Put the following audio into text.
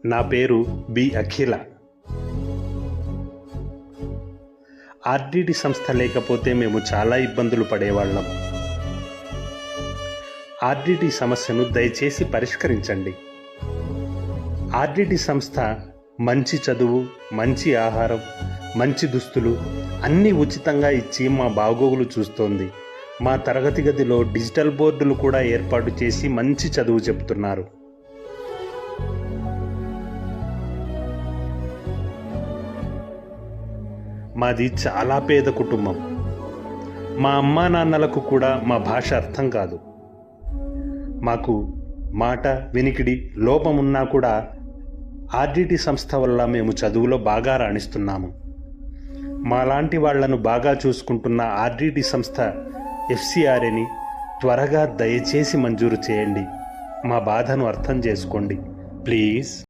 నా పేరు బి అఖిల. ఆర్డిటి సంస్థ లేకపోతే మేము చాలా ఇబ్బందులు పడేవాళ్ళం. ఆర్డిటి సమస్యను దయచేసి పరిష్కరించండి. ఆర్డిటి సంస్థ మంచి చదువు, మంచి ఆహారం, మంచి దుస్తులు అన్నీ ఉచితంగా ఇచ్చి మా బాగోగులు చూస్తోంది. మా తరగతి గదిలో డిజిటల్ బోర్డులు కూడా ఏర్పాటు చేసి మంచి చదువు చెప్తున్నారు. మాది చాలా పేద కుటుంబం. మా అమ్మా నాన్నలకు కూడా మా భాష అర్థం కాదు. మాకు మాట వినికిడి లోపమున్నా కూడా ఆర్డిటి సంస్థ వల్ల మేము చదువులో బాగా రాణిస్తున్నాము. మాలాంటి వాళ్లను బాగా చూసుకుంటున్న ఆర్డిటి సంస్థ FCRAని త్వరగా దయచేసి మంజూరు చేయండి. మా బాధను అర్థం చేసుకోండి ప్లీజ్.